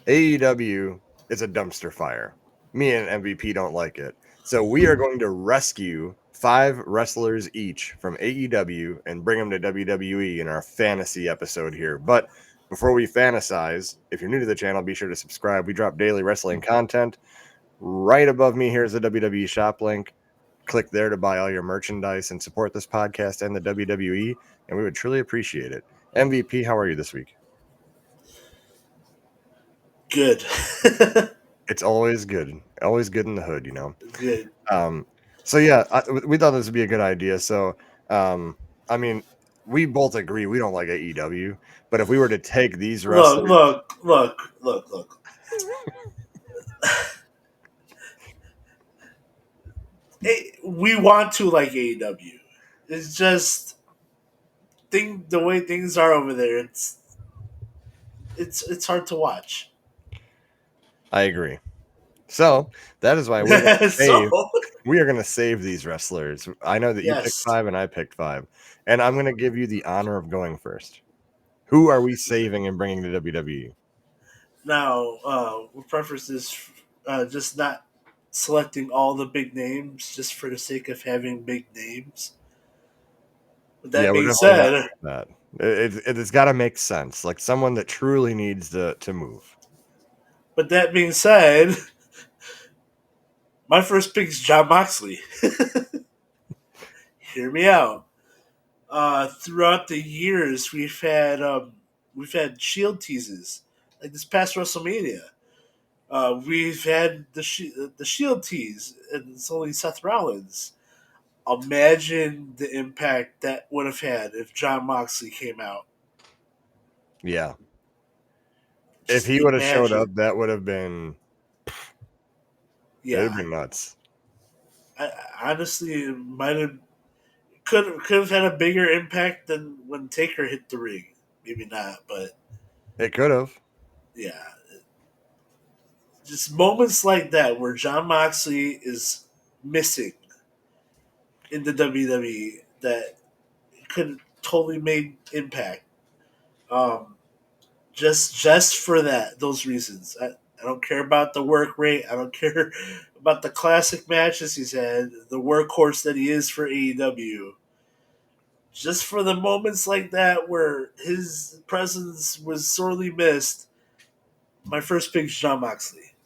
AEW is a dumpster fire. Me and MVP don't like it. So we are going to rescue 5 wrestlers each from AEW and bring them to WWE in our fantasy episode here. But before we fantasize, if you're new to the channel, be sure to subscribe. We drop daily wrestling content. Right above me here is the WWE shop link. Click there to buy all your merchandise and support this podcast and the WWE, and we would truly appreciate it. MVP, how are you this week? Good. It's always good in the hood, you know. Good. So yeah, we thought this would be a good idea. So, I mean, we both agree we don't like AEW, but if we were to take these Look, wrestlers, look, look, look, look. We want to like AEW. It's just the way things are over there. It's hard to watch. I agree. So that is why we're going to So save these wrestlers. I know that you picked yes. 5 and I picked 5, and I'm going to give you the honor of going first. Who are we saving and bringing to WWE? Now, we preface this just not selecting all the big names just for the sake of having big names. With Yeah, that we're being definitely not said, doing that. It's got to make sense, like someone that truly needs to move. with that being said, my first pick is John Moxley. Hear me out. Throughout the years, we've had Shield teases like this past WrestleMania. We've had the Shield tease, and it's only Seth Rollins. Imagine the impact that would have had if John Moxley came out. Yeah, if Just he would have showed up, imagine. that would have been it'd Yeah, be nuts. honestly, it might have could have had a bigger impact than when Taker hit the ring. Maybe not, but It could have. yeah, just moments like that where John Moxley is missing in the WWE that could totally made impact. Um, just for those reasons. I don't care about the work rate. I don't care about the classic matches he's had, the workhorse that he is for AEW. Just for the moments like that where his presence was sorely missed, my first pick is John Moxley.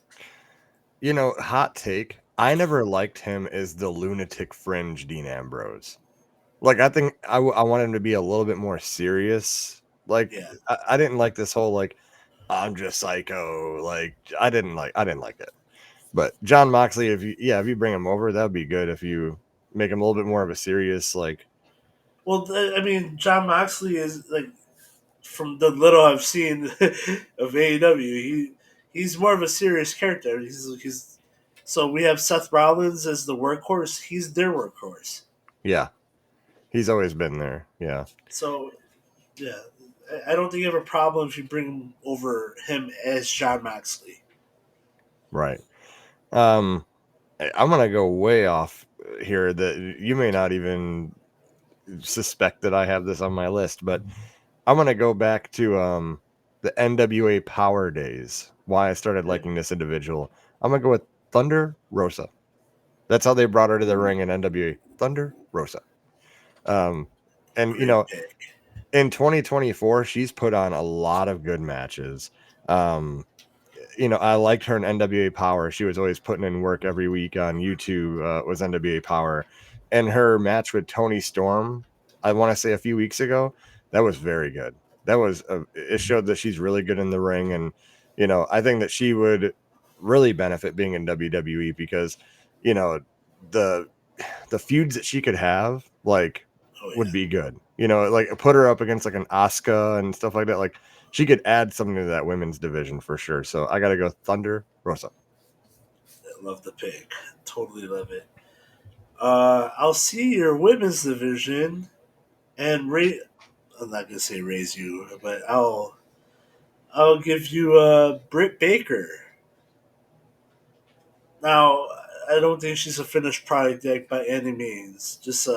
You know, hot take. I never liked him as the lunatic fringe Dean Ambrose. Like, I think I want him to be a little bit more serious. Like, Yeah. I didn't like this whole like I'm just psycho. Like, I didn't like it. But John Moxley, if you bring him over, that would be good. If you make him a little bit more of a serious like. Well, I mean, John Moxley is like from the little I've seen of AEW, he's more of a serious character. He's so we have Seth Rollins as the workhorse. He's their workhorse. Yeah, he's always been there. Yeah, So yeah, I don't think you have a problem if you bring over him as John Moxley. right. Um, I'm gonna go way off here. That you may not even suspect that I have this on my list, but I'm gonna go back to the NWA Power days. Why I started Okay. liking this individual. I'm gonna go with Thunder Rosa. That's how they brought her to the ring in NWA. Thunder Rosa. Um, and you Great know, pick. in 2024, she's put on a lot of good matches. Um, you know, I liked her in NWA Power. She was always putting in work every week on YouTube. Was NWA Power, and her match with Tony Storm, I want to say a few weeks ago, that was very good. That was it showed that she's really good in the ring, and you know, I think that she would really benefit being in WWE because you know the the feuds that she could have like Oh would yeah. be good. You know, like put her up against like an Asuka and stuff like that. Like she could add something to that women's division for sure. So I got to go Thunder Rosa. I love the pick. Totally love it. I'll see your women's division and rate. I'm not gonna say raise you, but I'll give you Britt Baker. Now, I don't think she's a finished product yet by any means. Just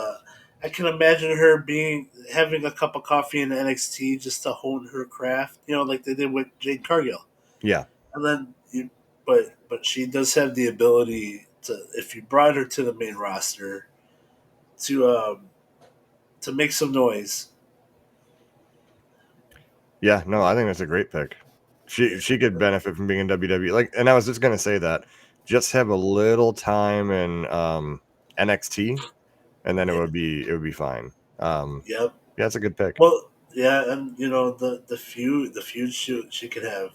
I can imagine her being having a cup of coffee in NXT just to hone her craft. You know, like they did with Jade Cargill. Yeah. and then but she does have the ability to, if you brought her to the main roster, to make some noise. Yeah, no, I think that's a great pick. She could benefit from being in WWE. Like, and I was just gonna say that just have a little time in NXT, and then Yeah. it would be fine. Yep. Yeah, that's a good pick. Well, yeah, and the feud she could have.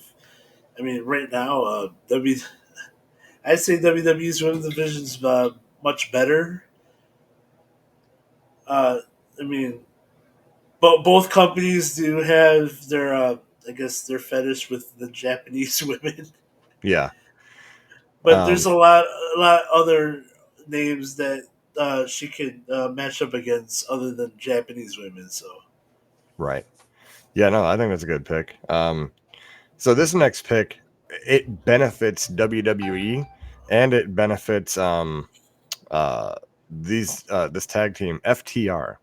I mean, right now, I'd say WWE's women's division's much better. Uh, I mean, but both companies do have their, I guess, their fetish with the Japanese women. Yeah. But Um, there's a lot other names that she could match up against other than Japanese women. So right. Yeah, no, I think that's a good pick. So this next pick, it benefits WWE and it benefits uh this tag team FTR,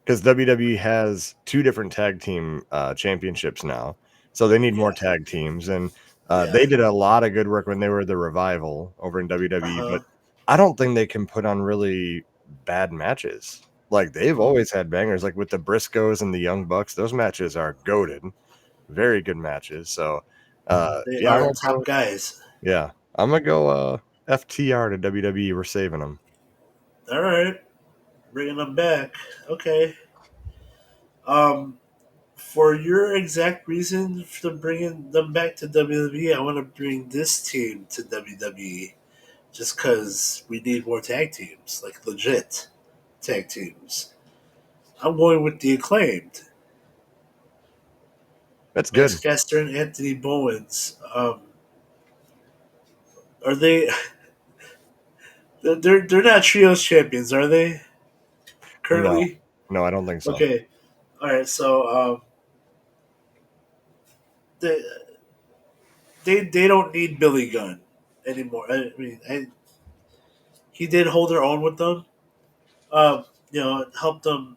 because WWE has two different tag team championships now, so they need more yeah, tag teams, and yeah, they did a lot of good work when they were the Revival over in uh WWE. huh. But I don't think they can put on really bad matches. Like, they've always had bangers, like with the Briscoes and the Young Bucks. Those matches are goated, very good matches. So They yeah, I'm are gonna top go. guys. Yeah, I'm gonna go. FTR to WWE. We're saving them. All right, bringing them back. Okay. Um, for your exact reason for bringing them back to WWE, I want to bring this team to WWE just because we need more tag teams, like legit tag teams. I'm going with the acclaimed That's Max good. Caster and Anthony Bowens. Are they? They're not trios champions, are they? No, Currently, no, I don't think so. okay. All right, so they they don't need Billy Gunn anymore. I mean, he did hold their own with them. It helped them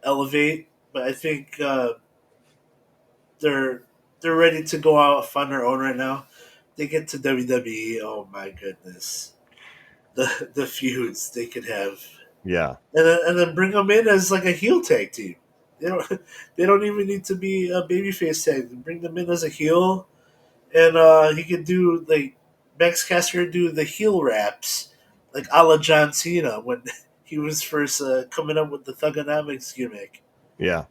elevate, but I think they're they're ready to go out on their own right now. They get to WWE. Oh my goodness, the feuds they could have, Yeah, and then bring them in as like a heel tag team. They don't they don't even need to be a babyface tag. Bring them in as a heel, and he could do like Max Caster do the heel raps, like a la John Cena when he was first coming up with the Thugonomics gimmick. yeah.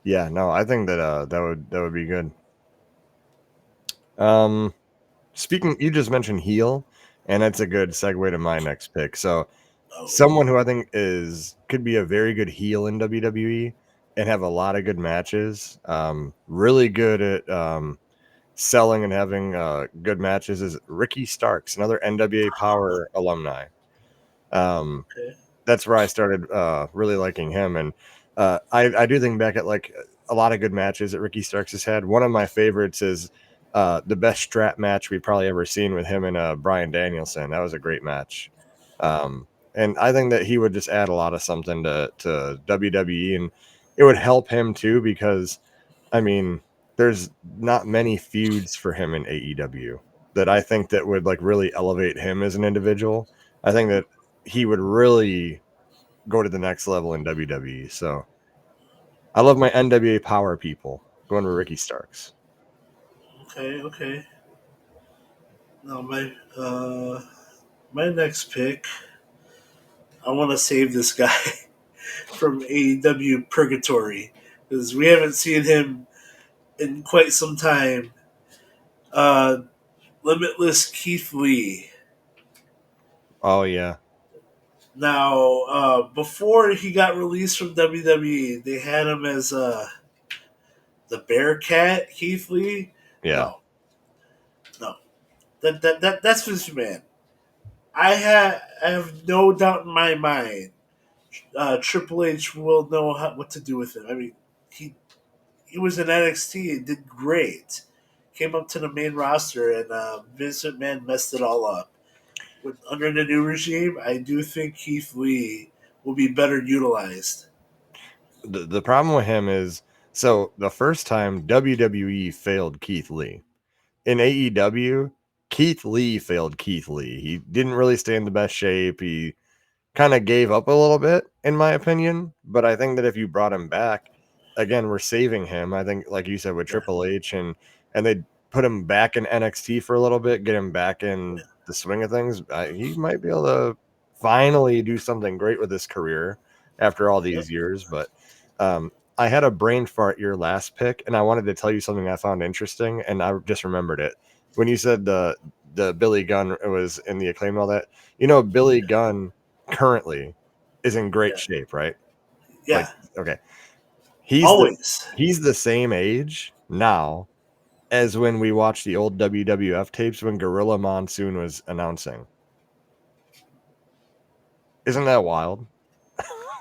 Yeah, no, I think that that would be good. Um, Speaking, you just mentioned heel, and that's a good segue to my next pick. So, Oh, someone who I think is could be a very good heel in WWE and have a lot of good matches. Really good at selling and having good matches is Ricky Starks, another NWA Power alumni. Um, okay. that's where I started really liking him. And I do think back at like a lot of good matches that Ricky Starks has had. One of my favorites is the best strap match we've probably ever seen with him and Brian Danielson. That was a great match. And I think that he would just add a lot of something to WWE, and it would help him too because I mean, there's not many feuds for him in AEW that I think that would like really elevate him as an individual. I think that he would really go to the next level in WWE. So I love my NWA Power people. Going to Ricky Starks. Okay, okay. Now my next pick, I want to save this guy from AEW Purgatory because we haven't seen him in quite some time. Uh, Limitless Keith Lee. Oh yeah, Now, before he got released from WWE, they had him as the Bearcat Keith Lee. yeah. No, no, that's this man. I have no doubt in my mind. Triple H will know what to do with him. I mean, he he was in NXT and did great. Came up to the main roster, and Vince McMahon messed it all up. Under the new regime, I do think Keith Lee will be better utilized. The problem with him is So the first time WWE failed Keith Lee. In AEW, Keith Lee failed Keith Lee. He didn't really stay in the best shape. He kind of gave up a little bit, in my opinion. But I think that if you brought him back, again, we're saving him. I think, like you said, with Yeah, Triple H and they put him back in NXT for a little bit, get him back in the swing of things. He might be able to finally do something great with his career after all yep, these years. But I had a brain fart your last pick, and I wanted to tell you something I found interesting, and I just remembered it when you said the Billy Gunn was in the Acclaim and all that. You know, Billy Gunn currently is in great yeah, shape, right? Like, yeah. okay, he's the Always. he's the same age now as when we watched the old WWF tapes when Gorilla Monsoon was announcing. Isn't that wild?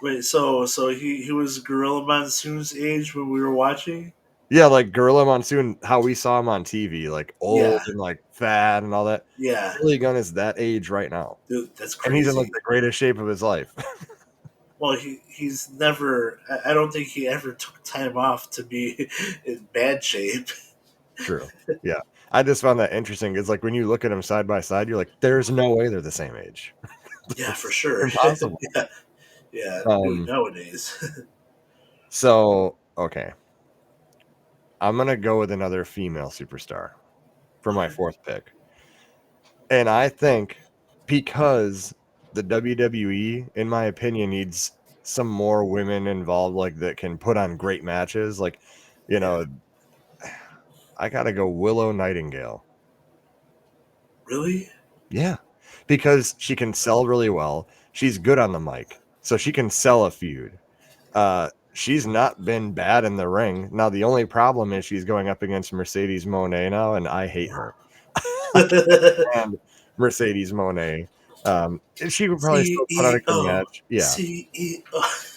Wait, so he was Gorilla Monsoon's age when we were watching? Yeah, like Gorilla Monsoon, how we saw him on TV, like Yeah, old and like fat and all that. yeah. Billy Gunn is that age right now, Dude, that's and he's in like crazy. the greatest shape of his life. Well, he's never. I don't think he ever took time off to be in bad shape. True. Yeah. I just found that interesting. It's like when you look at them side by side, you're like, there's no way they're the same age. Yeah, for It's sure. impossible. Yeah, yeah. Dude, Um, nowadays. so okay. I'm gonna go with another female superstar for my Okay. fourth pick. And I think because the WWE, in my opinion, needs some more women involved, like that can put on great matches. Like, you Yeah. know, I gotta go Willow Nightingale. Really? Yeah, because she can sell really well. She's good on the mic, so she can sell a feud. She's not been bad in the ring. Now the only problem is she's going up against Mercedes Moné now, and I hate her. I can't stand Mercedes Moné. And she would probably still put on a good CEO. match. Yeah, CEO.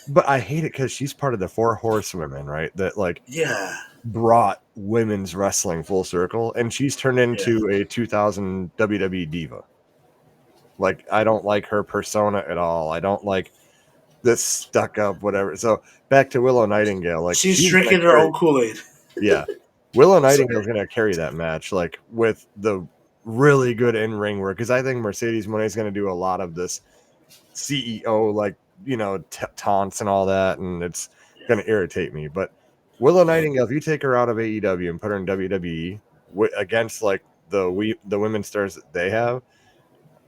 but I hate it because she's part of the four horsewomen, right? That like Yeah. brought women's wrestling full circle, and she's turned Yeah. into a 2000 WWE diva. Like, I don't like her persona at all. I don't like this stuck up whatever. So back to Willow Nightingale, like She's she's gonna drinking her carry. own Kool Aid. Yeah, Willow Sorry. Nightingale's gonna carry that match, like with the really good in ring work. Because I think Mercedes Moné's gonna do a lot of this CEO, like, taunts and all that, and it's gonna irritate me. But Willow Yeah. Nightingale, if you take her out of AEW and put her in WWE against like the women stars that they have,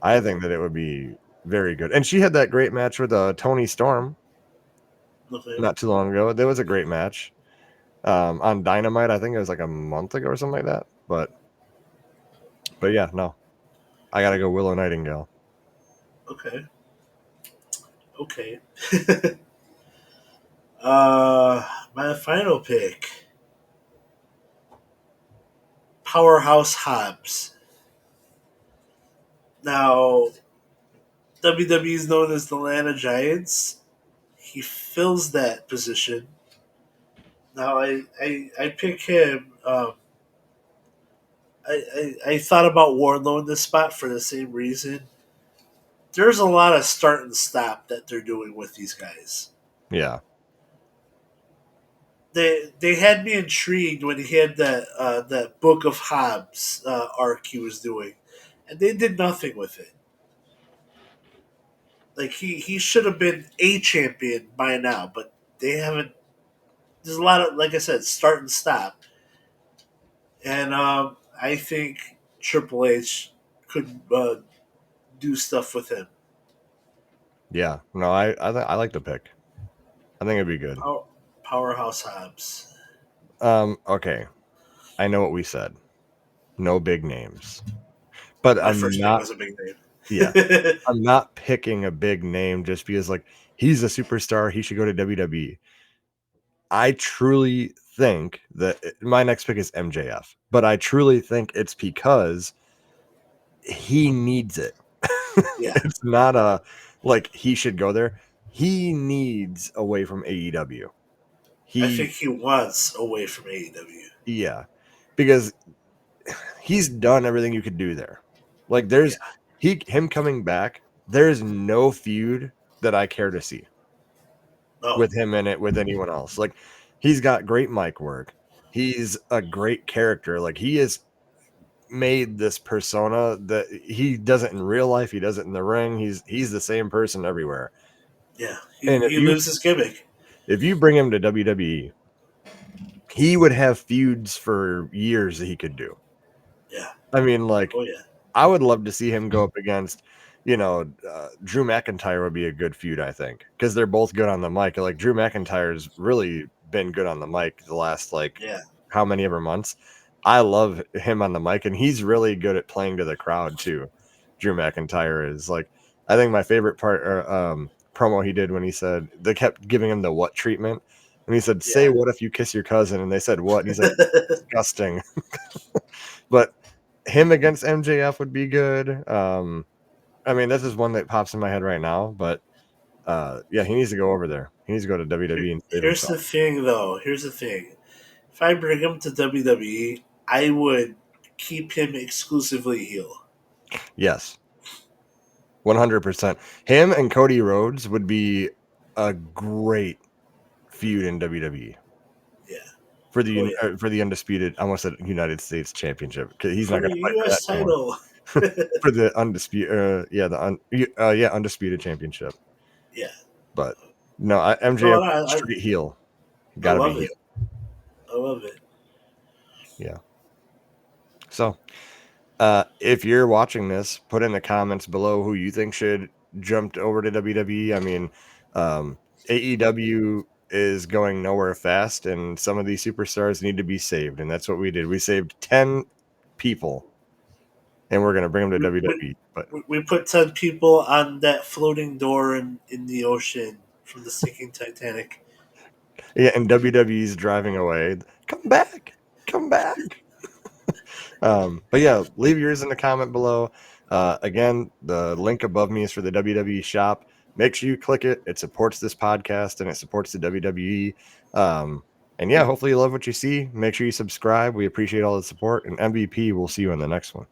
I think that it would be very good. And she had that great match with Tony Storm Okay. not too long ago. That was a great match on Dynamite. I think it was like a month ago or something like that. But yeah, no, I gotta go Willow Nightingale. Okay. Okay. My final pick, Powerhouse Hobbs. Now, WWE is known as the Atlanta Giants. He fills that position. Now, I pick him. I thought about Wardlow in this spot for the same reason. There's a lot of start and stop that they're doing with these guys. Yeah, They had me intrigued when he had that Book of Hobbs arc he was doing, and they did nothing with it. Like he should have been a champion by now, but they haven't. There's a lot of, like I said, start and stop, and I think Triple H could do stuff with him. yeah. No, I like the pick. I think it'd be good. Powerhouse Hobbs. Okay, I know what we said. No big names, but My I'm first pick not. was a big Yeah, name. I'm not picking a big name just because like he's a superstar. He should go to WWE. I truly think that my next pick is MJF, but I truly think it's because he needs it. Yeah, It's not a like he should go there. He needs away from AEW. I think He, he wants away from AEW. yeah, because he's done everything you could do there. Like Yeah. there's him coming back. There's no feud that I care to see No. with him in it with anyone else. Like He's got great mic work. He's a great character. Like, he has made this persona that he doesn't in real life. He does it in the ring. He's the same person everywhere. Yeah, And he lives his gimmick. if you bring him to WWE, he would have feuds for years that he could do. Yeah. I mean, like, Oh yeah. I would love to see him go up against, Drew McIntyre would be a good feud, I think, because they're both good on the mic. Like, Drew McIntyre's really been good on the mic the last, like, Yeah. how many ever months. I love him on the mic, and he's really good at playing to the crowd too. Drew McIntyre is like, I think my favorite part promo he did when he said they kept giving him the what treatment, and he said, "Say Yeah. what if you kiss your cousin?" And they said what, and he's like, disgusting. But him against MJF would be good. I mean, this is one that pops in my head right now, but yeah, he needs to go over there. He needs to go to WWE and save Here's himself. the thing, though. Here's the thing. If I bring him to WWE, I would keep him exclusively heel. Yes, 100%. Him and Cody Rhodes would be a great feud in WWE Yeah. for Oh yeah. for the undisputed. I almost said United States Championship because he's For not the going to fight for that U.S. anymore. title. For the undisputed, undisputed championship. Yeah. But no, No, MJF I straight heel. I Got to be love heel. it. I love it. Yeah. So, if you're watching this, put in the comments below who you think should jump over to WWE. I mean, AEW is going nowhere fast, and some of these superstars need to be saved, and that's what we did. We saved 10 people, and we're going to bring them to We, WWE. But we put 10 people on that floating door in the ocean from the sinking Titanic. yeah, and WWE's driving away. Come back, come back. But yeah, leave yours in the comment below. Again, the link above me is for the WWE shop. Make sure you click it. It supports this podcast and it supports the WWE. And yeah, hopefully you love what you see. Make sure you subscribe. We appreciate all the support. And MVP, we'll see you in the next one.